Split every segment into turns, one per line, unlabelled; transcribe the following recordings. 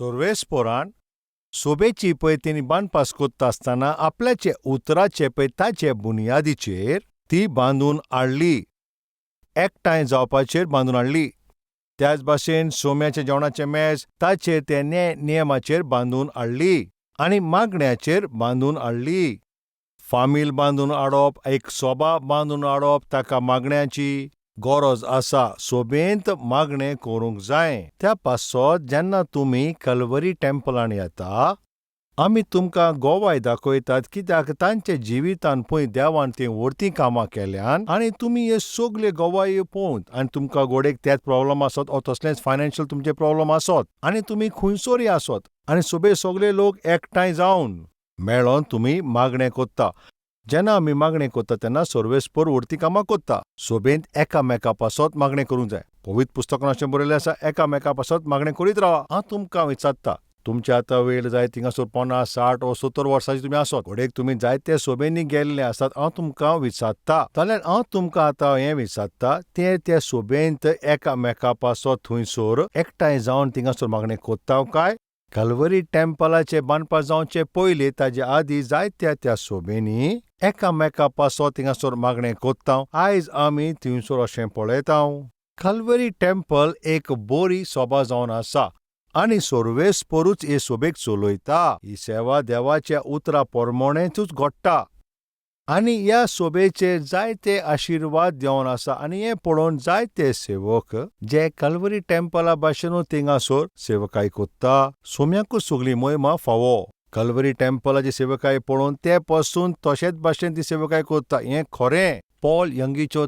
सोर्वेस्पोरान सोबेची पळय तेणी बांदपास कोत्ता आसतना आपल्याचे उतराचे पळय ताचे बुनयादीचेर ती बांदून हाडली, एकठांय जावपाचेर बांदून हाडली. त्याच भाशेन सोम्याचे जेवणाचे मेज ताचेर ते नेमाचेर बांदून हाडली आनी मागण्याचेर बांदून हाडली. फामील बांदून हाडप, एक सोबा बांदून हाडप, ताका मागण्याची गरज आसा. सोबेंत मागणें करूंक जाय. त्या पासत जेन्ना तुमी कल्वरी टेंपलान येता, आमी तुमकां गोवाय दाखयतात कित्याक तांचे जिवितान पळय देवान ती व्हडतीं कामां केल्यान आनी तुमी हे सगळे गोवाय पळोवन आनी तुमकां गोडेक तेच प्रॉब्लम आसत ओ तसलेच फायनान्शियल तुमचे प्रॉब्लम आसत आनी तुमी खंयसरूय आसत आनी सोबे सगळे लोक एकठांय जावन मेळोन तुमी मागणें कोत्ता. जेन्ना आमी मागणें कोत्ता तेन्ना सोर्वेस्पोर व्हडतीं कामां कोत्ता. सोबेंत एकामेका पासत मागणें करूंक जाय. पवित्र पुस्तकान अशें बरयल्लें आसा, एकामेका पासत मागणें करीत रावा. हांव तुमकां विचारता, तुमचे आतां वेळ जाय थिंगासर 50, 60 वा 70 वर्सांचे तुमी आसत, घोडेक तुमी जायते सोबेनी गेल्ले आसात. हांव तुमकां विचारता, जाल्यार हांव तुमकां आतां हें विचारता, ते सोबेंत एकामेका पासत थंयसर एकठांय जावन थिंगासर मागणें कोत्ता काय? कल्वरी टेंपलाचे बांदपाक जावचे पयलीं ताचे आदीं जायत्या त्या सोबेनी एकामेका पासत थिंगासर मागणें कोत्ता. आयज आमी थिंयसर अशें पळयता. कल्वरी टेंपल एक बरी सोबा जावन आसा आनी सोर्वेस्पोरूच हे सोबेक चलयता. ही सेवा देवाच्या उतरा पोरमोणेंचूच घडटा आनी ह्या सोबेचेर जायते आशिर्वाद देंवन आसा आनी हें पळोवन जायते सेवक जे कल्वरी टेंपला भाशेनूच थिंगासर सेवकाय कोत्ता. सोम्याकूच सगळी महिमा फावो. कल्वरी टेंपलाची सेवकाय पळोवन ते पासून तशेच भाशेन ती सेवकाय कोत्ता. हें खरें. पॉल यंगीच्यो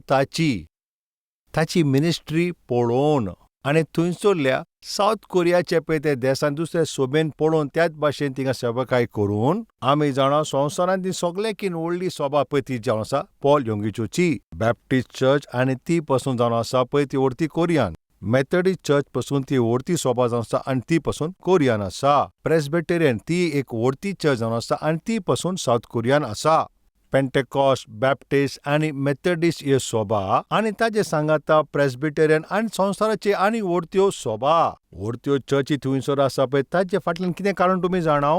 ताची मिनिस्ट्री पळोवन आनी थंयसरल्या सावथ कोरियाचे पळय ते देशांत दुसरे सोबेन पळोवन त्याच भाशेन थिंगा सेवकाय करून आमी जाणा संवसारांत ती सगळ्याकीन व्हडली सोबा पळय ती जावन आसा पॉल यंगीच्योची. बॅप्टिस्ट चर्च आनी ती पासून जावन आसा पळय ती व्हडती कोरियान. मेथडिस्ट चर्च पासून ती व्हडती सोबा जावन आसा आनी ती पासून कोरियान आसा. प्रेस्बिटेरियन ती एक व्हडती चर्च जावन आसा आनी ती पासून सावथ कोरियान आसा. पेंटेकॉस्ट, बॅप्टिस्ट आनी मेथडिस्ट ह्यो सोबा आनी ताचे सांगाता प्रेस्बिटेरियन आनी संवसाराची आनी व्हडत्यो सोबा, व्हडत्यो चर्ची थंयसर आसा पळय ताचे फाटल्यान कितें कारण तुमी जाणा?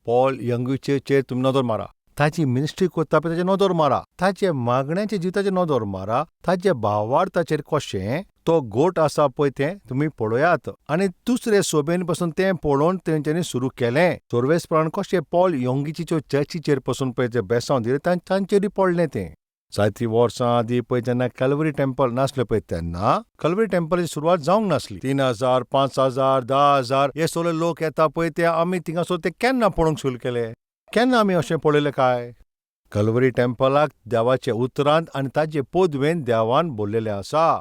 पॉल यंगीचेर तुमी नदर मारा. ताची मिनिस्ट्री कोत्ता पळय ताचेर नदर मारा. ताचे मागण्याच्या जिविताचेर नदर मारा. ताचे भावार्थाचेर कशें तो गोट आसा पळय तें तुमी पळयात आनी दुसरे सोबेन पासून तें पळोवन तेंच्यांनी सुरू केलें. सोर्वेस्पोरान कशें पॉल यंगीच्यो चर्चीचेर पासून पळय तें बेसांव दिलें तांचेरूय पडलें तें. जायतीं वर्सां आदीं पळय जेन्ना कल्वरी टेंपल नासलें पळय तेन्ना कल्वरी टेंपलाची सुरवात जावंक नासली. 3000, 5000, 10,000 हे सगळे लोक येता पळय ते आमी थिंगासर ते केन्ना पळोवंक सुरू केले? केन्ना आमी अशें पळयलें काय? कल्वरी टेंपलाक देवाचे उतरांत आनी ताचे पदवेन देवान भरलेलें आसा.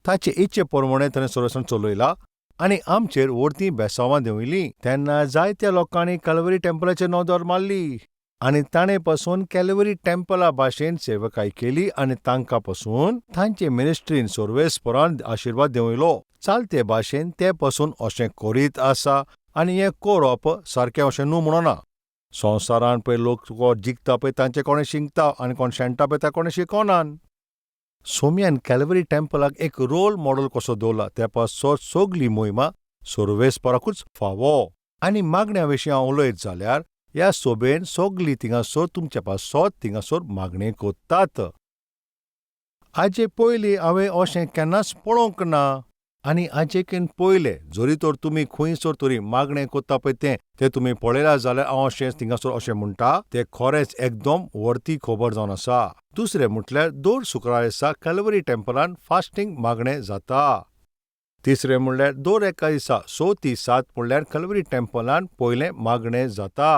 ताचे इच्छे प्रमाणें ताणें सर्वस्वान चलयला आनी आमचेर व्हडतीं बेसांवां देंवयलीं. तेन्ना जायत्या लोकांनी कल्वरी टेंपलाचेर नदर मारली आनी ताणे पासून कॅल्वरी टेंपला भाशेन सेवकाय केली आनी तांकां पासून तांचे मिनिस्ट्रीन सोर्वेस्पोरान आशिर्वाद देंवयलो. चालते भाशेन ते पासून अशें करीत आसा आनी हें करप सारकें अशें न्हू म्हणना. संवसारान पळय लोक जिखता पळय तांचे कोणें शिंकता आनी कोण शेणटा पळय ताका कोणें शिकोवनान. सोम्यान कॅल्वरी टेंपलाक एक रोल मॉडेल कसो दवरला ते पासत सगळी मोहिमा सोर्वेस्पोराकूच फावो. आनी मागण्या विशीं हांव उलयत जाल्यार ह्या सोबेन सगळीं थिंगासर तुमचे पासत थिंगासर मागणी कोत्तात. हाचे पयलीं हांवें अशें केन्नाच पळोवंक ना आनी हाचेकीन पयलें जरी तर तुमी खंयसर तरी मागणें कोत्ता पळय तें तुमी पळयलां जाल्यार हांव अशें थिंगासर अशें म्हणटा तें खरेंच एकदम व्हडती खबर जावन आसा. दुसरें म्हटल्यार दर शुक्रार दिसा कॅल्वरी टेंपलान फास्टींग मागणें जाता. तिसरें म्हणल्यार दर एका दिसा 6 ते 7 म्हणल्यार कॅल्वरी टेंपलान पयलें मागणें जाता.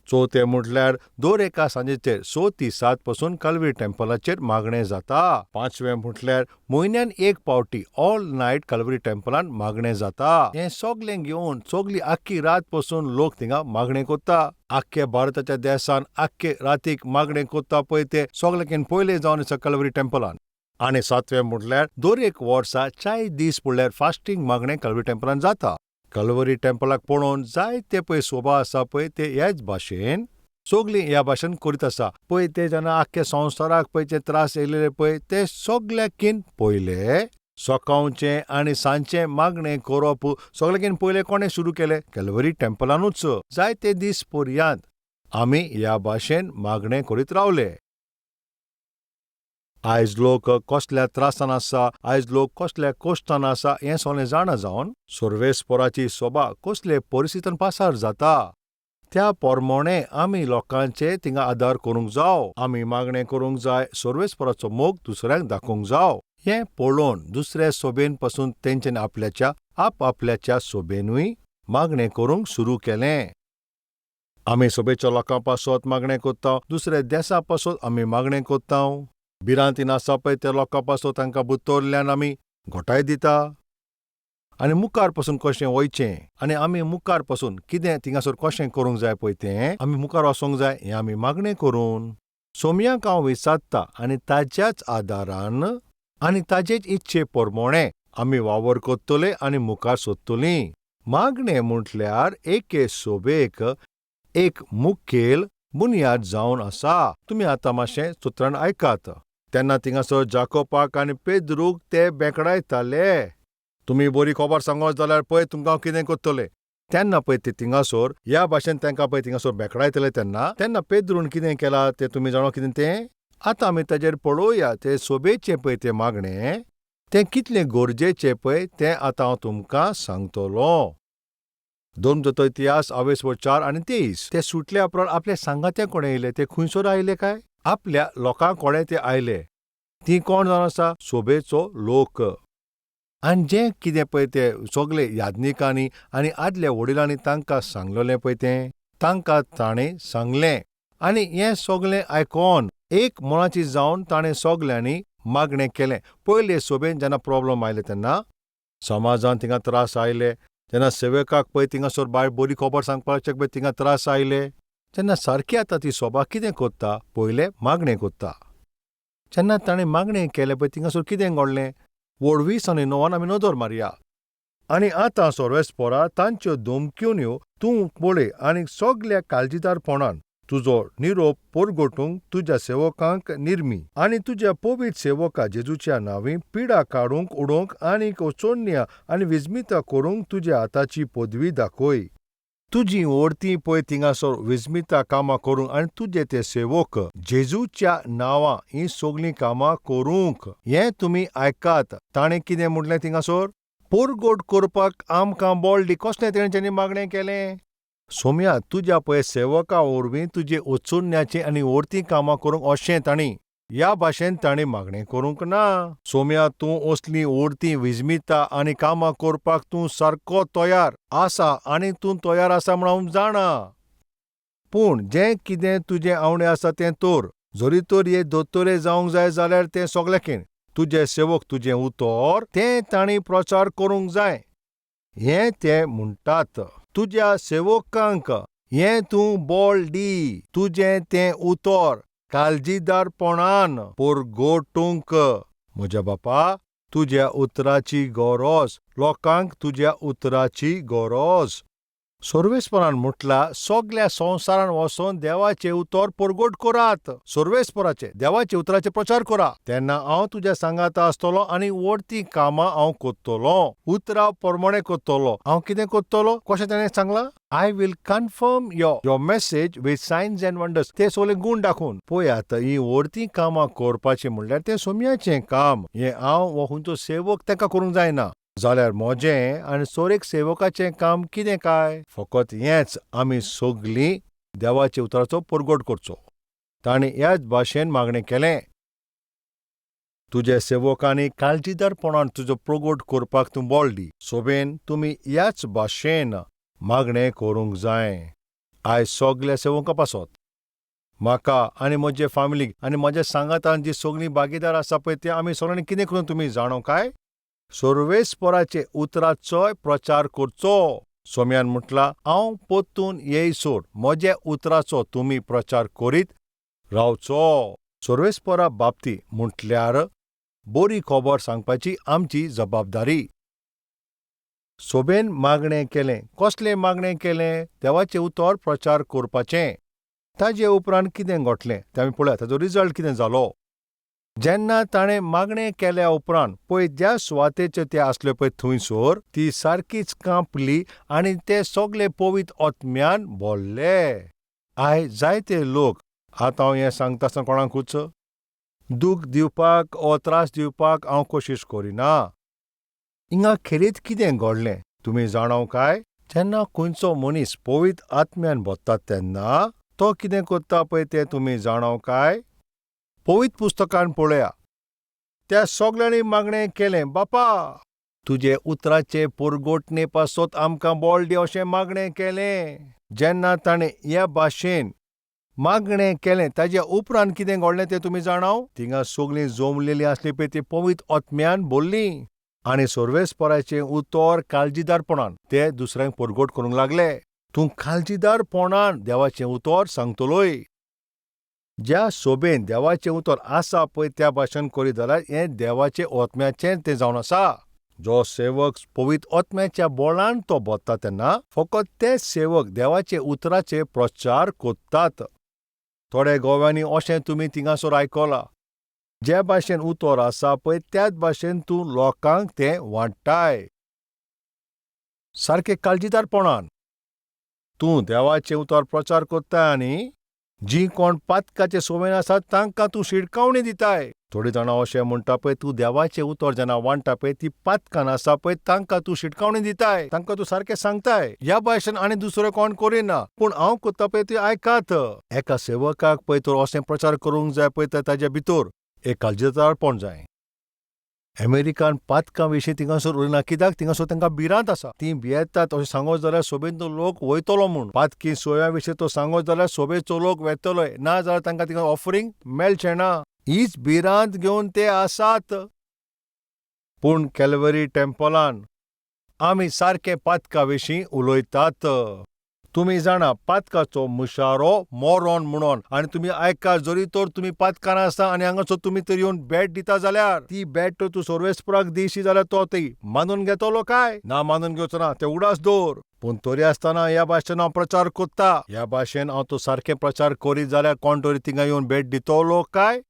चवथें म्हटल्यार दर एका सांजेचेर 6 ते 7 पासून कॅल्वरी टेंपलाचेर मागणें जाता. पांचवें म्हटल्यार म्हयन्यान एक पावटी ऑल नायट कॅल्वरी टेंपलान मागणें जाता. हें सगळें घेवन सगळी आख्खी रात पासून लोक थिंगा मागणें कोत्ता. आख्खे भारताच्या देशान आख्खे रातीक मागणें कोत्ता पळय ते सगळ्याकीन पयलें जावन आसा कॅल्वरी टेंपलान. आनी सातवें म्हटल्यार दर एक वर्सा 40 दीस म्हणल्यार फास्टींग मागणें कॅल्वरी टेंपलान जाता. कल्वरी टेंपलाक पळोवन जायते पळय सोबा आसा पळय ते ह्याच भाशेन सगळीं ह्या भाशेन करीत आसा पळय ते जेन्ना आख्ख्या संवसाराक पळय ते त्रास येयलेले पळय ते सगळ्याकीन पयले सकाळचें आनी सांजचें मागणें करप सगळ्याकीन पयलें कोणें सुरू केलें? कॅल्वरी टेंपलानूच. जायते दीस पर्यंत आमी ह्या भाशेन मागणें करीत रावले. आयज लोक कसल्या त्रासान आसा, आयज लोक कसल्या कोश्टान आसा हें सगळें जाणा जावन सर्वेस्पराची सभा कसले परिस्थितीन पासार जाता. त्या पोरमोणें आमी लोकांचे थिंगा आदार करूंक जाय. आमी मागणें करूंक जाय, सर्वेस्पराचो मोग दुसऱ्यांक दाखोवंक जाय. हें पळोवन दुसऱ्या सोबेन पासून तेंच्यांनी आपआपल्याच्या सोबेनूय मागणें करूंक सुरू केलें. आमी सोबेच्या लोकां पासत मागणें कोत्ता, दुसऱ्या देशा पासत आमी मागणें कोत्ता. भिरांतीन आसा पळय त्या लोकां पासत तांकां बुतोरल्यान आमी घोटाय दिता. आनी मुखार पासून कशें वयचें आनी आमी मुखार पासून कितें थिंगासर कशें करूंक जाय पळय तें आमी मुखार वचोंक जाय हें आमी मागणें करून. सोमयाक हांव विचारता आनी ताच्याच आदारान आनी ताजेच इच्छे पोरमोणें आमी वावर कोत्तले आनी मुखार सोदतलीं. मागणें म्हटल्यार एके सोबेक एक मुखेल बुनयाद जावन आसा. तुमी आतां मातशें सुत्रान आयकात. तेन्ना थिंगासर जाकोबाक आनी पेद्रूक ते बेकडायताले. तुमी बरी खबर सांगोत जाल्यार पळय तुमकां हांव कितें कोत्तलें. तेन्ना पळय ते थिंगासर ह्या भाशेन तांकां पळय थिंगासर बेकडायतले तेन्ना पेद्रून कितें केलां तें तुमी जाणो कितें तें? आतां आमी ताजेर पळोवया. ते सोबेचें पळय तें मागणें तें कितलें गरजेचें पळय तें आतां हांव तुमकां सांगतलों. 2 इतिहास 4:23 ते सुटल्या उपरांत आपले सांगाते कोणे येयले? ते खंयसर आयले काय? आपल्या लोकां कोडे ते आयले. ती कोण जावन आसा? सोबेचो लोक. आनी जें कितें पळय ते सगळे याज्ञिकांनी आनी आदल्या वडिलांनी तांकां सांगलेलें पळय तें तांकां ताणें सांगलें. आनी हें सगळें आयकोन एक मनाची जावन ताणें सगल्यांनी मागणें केलें. पयले सोबेन जेन्ना प्रॉब्लेम आयले तेन्ना समाजान थिंगा त्रास आयले, जेन्ना सेवकाक पळय थिंगासर भायर बरी खबर सांगपाचें पळय थिंगा त्रास आयले, तेन्ना सारकी आतां ती सभा कितें कोत्ता? पयले मागणें कोत्ता. जेन्ना ताणें मागणें केलें पळय थिंगासर कितें घडलें? वड 20 आनी 9 आमी नदर मारया. आनी आतां सर्वेस्परा तांच्यो धमक्यो तूं पळय आनी सगल्या काळजीदारपणान तुजो निरोप परगटूंक तुज्या सेवकांक निर्मी आनी तुज्या पवित्र सेवका जेजूच्या नांवी पिडा काडूंक उडोवंक आनी ओचोन्या आनी विजमितां करूंक तुज्या हाताची पदवी दाखय. तुजीं ओडतीं पळय थिंगासर विजमितां कामां करूंक आनी तुजे ते सेवक जेजूच्या नांवां हीं सगळीं कामां करूंक. हें तुमी आयकात. ताणें कितें म्हटलें थिंगासर? परगट करपाक आमकां बोळ्ळी. कसलें तेंच्यांनी मागणें केलें? सोम्या तुज्या पळय सेवका वरवीं तुजे ओचुन्याचें आनी ओडतीं कामां करूंक अशें तांणी. ह्या भाशेन ताणें मागणें करूंक ना. सोम्या तूं असलीं ओडतीं विजमितां आनी कामां करपाक तूं सारको तयार आसा आनी तूं तयार आसा म्हूण हांव जाणा. पूण जें कितें तुजें आवडे आसा तें तर. जरी तर हे दोतोरे जावंक जाय जाल्यार तें सगळ्याकीन तुजे सेवक तुजें उतर तें तांणी प्रचार करूंक जाय. हें ते म्हणटात. तुज्या सेवकांक हें तूं बोळ दी. तुजें तें उतर काळजीदारपणान परगटूंक. म्हज्या बापा, तुज्या उतराची गरज. लोकांक तुज्या उतराची गरज. सर्वेस्परान म्हटलां सगल्या संवसारान वचोन देवाचें उतर परगट करात. सर्वेस्पराचे देवाचे उतराचे प्रचार करा. तेन्ना हांव तुज्या सांगाता आसतलों आनी वडतीं कामां हांव कोत्तलों. उतरां पोरमोणें कोत्तलों. हांव कितें कोत्तलों? कशें ताणें सांगलां? I will confirm your message with science and wonders. ते सगळे गूण दाखोवन. पळय आतां हीं वडतीं कामां करपाचीं म्हणल्यार तें सोम्याचें काम. हें हांव वो खंयचो सेवक ताका करूंक जायना. जाल्यार म्हजें आनी सोरेक सेवकाचें काम कितें काय? फकत हेंच आमी सगळीं देवाच्या उतराचो परगट करचो. ताणें ह्याच भाशेन मागणें केलें. तुज्या सेवकांनी काळजीदारपणान तुजो प्रगट करपाक तूं बोळ दी. सोबेन तुमी ह्याच भाशेन मागणें करूंक जाय. आयज सगल्या सेवकां पासत म्हाका आनी म्हजे फामिलीक आनी म्हज्या सांगातान जीं सगळीं भागीदार आसा पळय ते आमी सगळ्यांनी कितें करून तुमी जाणो काय? सर्वेस्पराचे उतराचोय प्रचार करचो. सोम्यान म्हटलां हांव परतून येयसोर म्हज्या उतराचो तुमी प्रचार करीत रावचो. सर्वेस्परा बाबतीं म्हटल्यार बरी खबर सांगपाची आमची जबाबदारी. सोबेन मागणें केलें. कसलें मागणें केलें? देवाचें उतर प्रचार करपाचें. ताजे उपरांत कितें घडलें तें आमी पळया. ताजो रिजल्ट कितें जालो? जेन्ना ताणें मागणें केल्या उपरांत पळय ज्या सुवातेचेर ते आसले पळय थंयसर ती सारकीच कांपली आनी ते सगळे पवित्र आत्म्यान भरले. आयज जायते लोक, आतां हांव हें सांगता आसतना कोणाकूच दूख दिवपाक ओ त्रास दिवपाक हांव कोशिश करिना. हिंगा खेरीत कितें घडलें तुमी जाणव काय? जेन्ना खंयचो मनीस पवित्र आत्म्यान भरता तेन्ना तो कितें करता पळय तें तुमी जाणव काय? पवित्र पुस्तकान पळया, त्या सगळ्यांनी मागणें केलें, बापा तुजे उतराचे पुरगोटणे पासत आमकां बळ दी अशें मागणें केलें. जेन्ना ताणें ह्या भाशेन मागणें केलें ताजे उपरांत कितें घडलें तें तुमी जाणव? थिंगा सगळीं जमलेलीं आसलीं पळय ती पवित्र आत्म्यान भरलीं आनी सर्वेस्पराचें उतर काळजीदारपणान ते दुसऱ्यांक पुरगोट करूंक लागले. तूं काळजीदारपणान देवाचें उतर सांगतलोय. ज्या सोबेन देवाचें उतर आसा पळय त्या भाशेन करीत जाल्यार हें देवाचे आत्म्याचें तें जावन आसा. जो सेवक पवित्र आत्म्याच्या बळान तो भरता तेन्ना फकत ते सेवक देवाचे उतराचे प्रचार करतात. थोडे गोव्यांनी अशें तुमी थिंगासर आयकलां. जे भाशेन उतर आसा पळय त्याच भाशेन तूं लोकांक तें वाडटाय. सारकें काळजीदारपणान तूं देवाचें उतर प्रचार करताय आनी जीं कोण पातकाचे सोबेन आसात तांकां तूं शिटकावणी दिताय. थोडीं जाणां अशें म्हणटा पळय तूं देवाचें उतर जेन्ना वाडटा पळय ती पातकान आसा पळय तांकां तूं शिटकावणी दिताय, तांकां तूं सारकें सांगताय. ह्या भाशेन आनी दुसरें कोण करिना, पूण हांव करता पळय ती आयकात. एका सेवकाक पळय तर अशें प्रचार करूंक जाय पळय तर ताच्या भितर एक काळजीदारपण जाय. अमेरिकान पातकां विशीं थिंगासर उलयना, कित्याक थिंगासर तांकां भिरांत आसा. तीं भियेतात अशें सांगत जाल्यार सोबेन तो लोक वयतलो म्हूण. पातकी सोया विशीं तो सांगत जाल्यार सोबेचो लोक वेतलोय, ना जाल्यार तांकां थिंगा ऑफरींग मेळचें ना. हीच भिरांत घेवन ते आसात. पूण कॅल्वरी टेंपलान आमी सारके पातका विशीं उलयतात. तुमी जाणा पातकाचो मुशारो मोरोन म्हणून, आनी तुमी आयकात जरी तर तुमी पातकान आसा आनी हांगासर तुमी तर येवन भेट दिता जाल्यार ती भेट तर तूं सर्वेस्पराक दिशी जाल्यार तो ती मानून घेतलो काय? ना मानून घेवचो ना, तें उगडास दवर. पूण तरी आसतना ह्या भाशेन हांव प्रचार करता. ह्या भाशेन हांव तो सारकें प्रचार करीत जाल्यार कोण तरी थिंगा येवन भेट दितलो काय?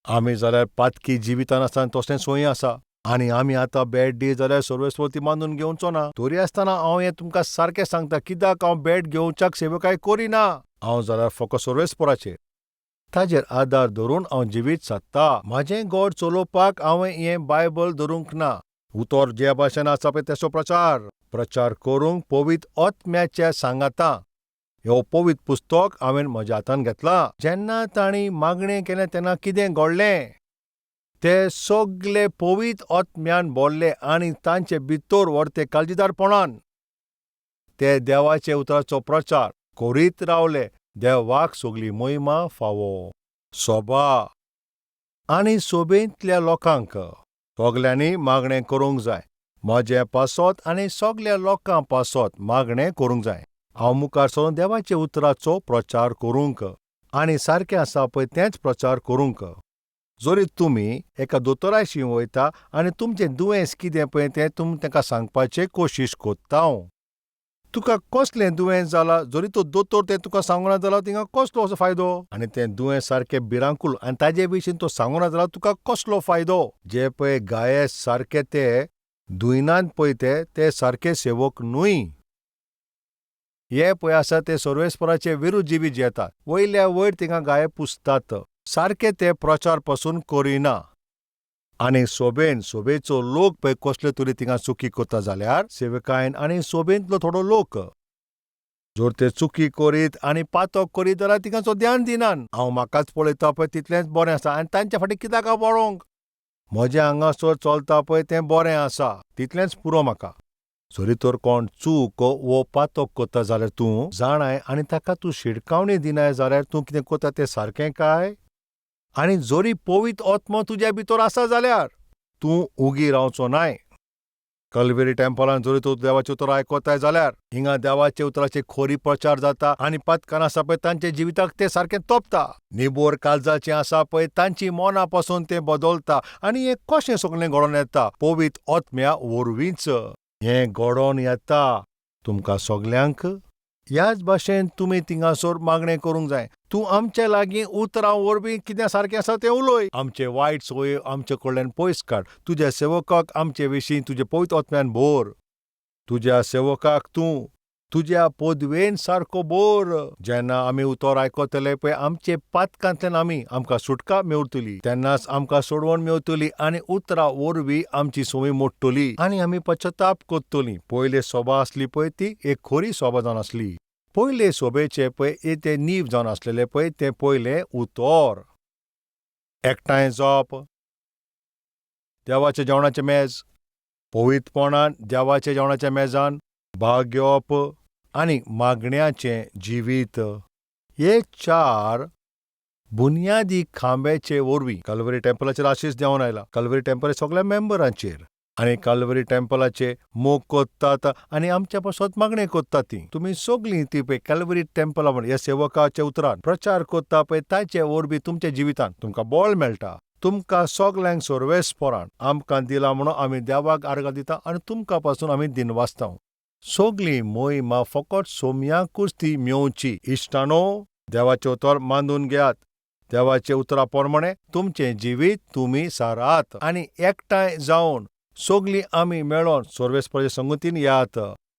आमी जाल्यार पातकी जिवितान आसतना तसलें सोयी आसा आनी आमी आतां भेट दी जाल्यार सर्वेस्पर ती मानून घेवचो ना. तरी आसतना हांव हें तुमकां सारकें सांगता, कित्याक हांव भेट घेवच्याक सेवकाय करिना. हांव जाल्यार फकत सर्वेस्पराचेर ताजेर आदार धरून हांव जिवीत सादता. म्हाजें गोड चलोवपाक हांवें हें बायबल धरूंक ना. उतर जे भाशेन आसा पळय तेचो प्रचार करूंक पवित्र आत्म्याच्या सांगाता. ह्यो पवित्र पुस्तक हांवें म्हज्या हातान घेतला. जेन्ना तांणी मागणें केलें तेन्ना कितें घडलें? ते सगळे पवित्र आत्म्यान भरले आनी तांचे भितर व्हरते काळजीदारपणान ते देवाचे उतराचो प्रचार करीत रावले. देवाक सगळी महिमा फावो. सोबा आनी सोबेंतल्या लोकांक सगल्यांनी मागणें करूंक जाय. म्हजे पासत आनी सगळ्या लोकां पासत मागणें करूंक जाय. हांव मुखार सरून देवाचे उतराचो प्रचार करूंक आनी सारकें आसा पळय तेंच प्रचार करूंक. जरी तुमी एका दोतोराशी वयता आनी तुमचें दुयेंस कितें पळय तें तुमी ताका सांगपाचे कोशिश कोत्ता. तुका कसलें दुयेंस जालां जरी तो दोतोर तें तुका सांगना जाल्यार थिंगा कसलो असो फायदो? आनी तें दुयेंस सारकें भिरांकूल आनी ताजे विशीं तो सांगना जाल्यार तुका कसलो फायदो? जे पळय गायेस सारके ते दुयनात पळय ते सारके सेवक न्हय. हे पळय आसा ते सर्वेस्पराचे विरुध्द जिवीत जियेतात. वयल्या वयर थिंगा गाये पुजतात. सारके ते प्रचार पासून करिना. आनी सोबेचो लोक पळय कसले तरी थिंगा चुकी करता जाल्यार सेवकायन आनी सोबेंतलो थोडो लोक जर ते चुकी करीत आनी पातक करीत जाल्यार थिंगाचो ध्यान दिनान. हांव म्हाकाच पळयता पळय तितलेंच बरें आसा आनी तांच्या फाटीं कित्याक हांव पळोवंक? म्हजें हांगासर चलता पळय तें बरें आसा तितलेंच पुरो म्हाका. जरी तर कोण चूक वो पातक करता जाल्यार तूं जाणाय आनी ताका तूं शिटकावणी दिनाय जाल्यार तूं कितें करता तें सारकें काय? आनी जरी पवित्र आत्मो तुज्या भितर आसा जाल्यार तूं उगी रावचो नाय. कल्वेरी टेंपलान जरी तूं देवाचें उतर आयकोताय जाल्यार हिंगा देवाचे उतराचे खोरी प्रचार जाता आनी पातकान आसा पळय तांचे जिविताक तें सारकें तोपता. निबोर काळजाचें आसा पळय तांची मना पासून तें बदलता आनी हें कशें सगळें घडोवन येता? पवित्र आत्म्या वरवींच हें घडोवन येता. तुमकां सगल्यांक ह्याच भाशेन तुमी थिंगासोर मागणें करूंक जाय. तूं आमचे लागीं उतरां वरवीं कितें सारकें आसा तें उलय. आमचे वायट सवय आमचे कडल्यान पयस काड. तुज्या सेवकाक आमचे विशीं तुजे पवित्र आत्म्यान भर. तुज्या सेवकाक तूं तुज्या पदवेन सारको भर. जेन्ना आमी उतर आयकतले पळय आमचे पातकांतल्यान आमकां सुटका मेवतली. तेन्नाच आमकां सोडवण मेवतली आनी उतरां वरवीं आमची संवय मोडटली आनी आमी पश्चाताप करतलीं. पयले सभा आसली पळय ती एक खरी सभा जावन आसली. पयले सभेचे पळय ते नीव जावन आसलेले पळय ते पयले उतर. एकठांय जावप, देवाच्या जेवणाचे मेज, पवित्रपणान देवाच्या जेवणाच्या मेजान भाग घेवप आनी मागण्याचें जिवीत. हे 4 बुनयादी खांब्याचे वरवीं कल्वरी टेंपलाचेर आशीश देंवन आयला. कल्वरी टेंपल सगळ्या मेंबरांचेर आनी कल्वरी टेंपलाचे मोग कोत्तात आनी आमच्या पासत मागणें कोत्तात ती. तुमी सगळीं ती पळय कल्वरी टेंपला म्हण ह्या सेवकाचे उतरान प्रचार कोत्ता पळय ताचे वरवीं तुमच्या जिवितांत तुमकां बळ मेळटा. तुमकां सगल्यांक सर्वेस्परान आमकां दिला म्हणून आमी देवाक आर्गां दिता आनी तुमकां पासून आमी दिनवासतांव. सगळीं मोहिमा फकत सोमयाकूच ती मेवची. इश्टानो, देवाचें उतर मांदून घेयात. देवाचे उतरा प्रमाणें तुमचें जिवीत तुमी सारात आनी एकठांय जावन सगळीं आमी मेळोन सर्वेस्पराचे संगतीन येयात.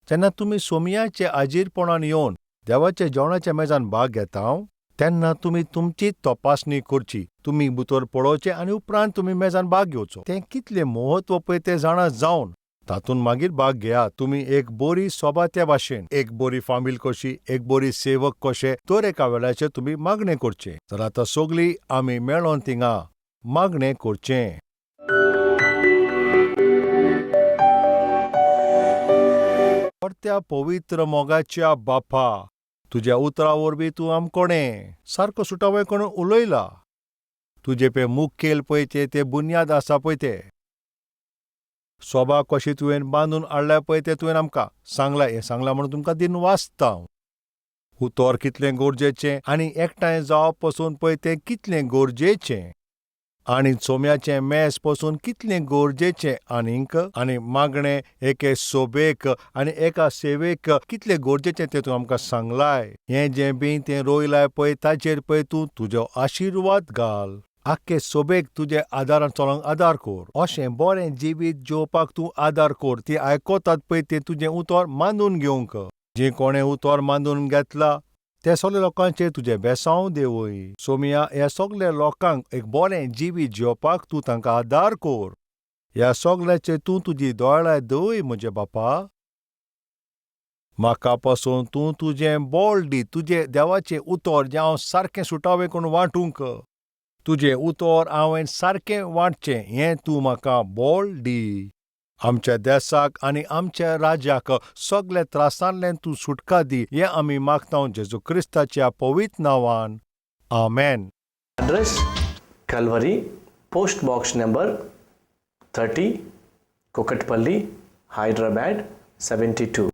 जेन्ना तुमी सोमयाचे आजीरपणान येवन देवाच्या जेवणाच्या मेजान भाग घेता तेन्ना तुमी तुमची तपासणी करची. तुमी भितर पळोवचें आनी उपरांत तुमी मेजान भाग घेवचो. तें कितलें महत्व पळय तें जाणा जावन तातूंत मागीर भाग घेयात. तुमी एक बरी सभा त्या भाशेन, एक बरी फामील कशी, एक बरी सेवक कशे तर एका वेळाचेर तुमी मागणें करचें. जाल्यार आतां सगळीं आमी मेळोन थिंगा मागणें करचें. परत्या पवित्र मोगाच्या बापा, तुज्या उतरा वरवीं तूं आमकोणें सारको सुटावय करून उलयला. तुजे पळय मुखेल पळय ते बुन्याद आसा पळय ते सभा कशी तुवें बांदून हाडल्या पळय ते तुवें आमकां सांगलां. हें सांगलां म्हणून तुमकां दिनवासता. उतर कितलें गरजेचें आनी एकठांय जावप पासून पळय तें कितलें गरजेचें आनी सोम्याचें मेज पासून कितलें गरजेचें आनी मागणें एके सोबेक आनी एका सेवेक कितलें गरजेचें तें तूं आमकां सांगलाय. हें जें बी तें रोयलाय पळय ताचेर पळय तूं तुजो आशिर्वाद घाल. आख्खे सोबेक तुजे आदारान चलोंक आदार कर. अशें बरें जिवीत जेवपाक तूं आदार कर. ती आयकोतात पळय तें तुजें उतर मांदून घेवंक. जें कोणें उतर मांदून घेतलां त्या सगळ्या लोकांचेर तुजें बेसांव देंवय. सोमया ह्या सगळ्या लोकांक एक बरें जिवीत जेवपाक तूं तांकां आदार कर. ह्या सगळ्याचेर तूं तुजी दोळाय दवय म्हजे बापा. म्हाका पासून तूं तुजें बळ दी. तुजें देवाचें उतर जें हांव सारकें सुटावें करून वांटूंक. तुजें उतर हांवें सारकें वांटचें हें तूं म्हाका बळ दी. आमच्या देशाक आनी आमच्या राज्याक सगळ्या त्रासांतल्यान तूं सुटका दी हें आमी मागतांव जेजू क्रिस्ताच्या पवित्र नांवान. आमेन.
Address Calvary, Post Box number 30, Kukatpalli, Hyderabad 72.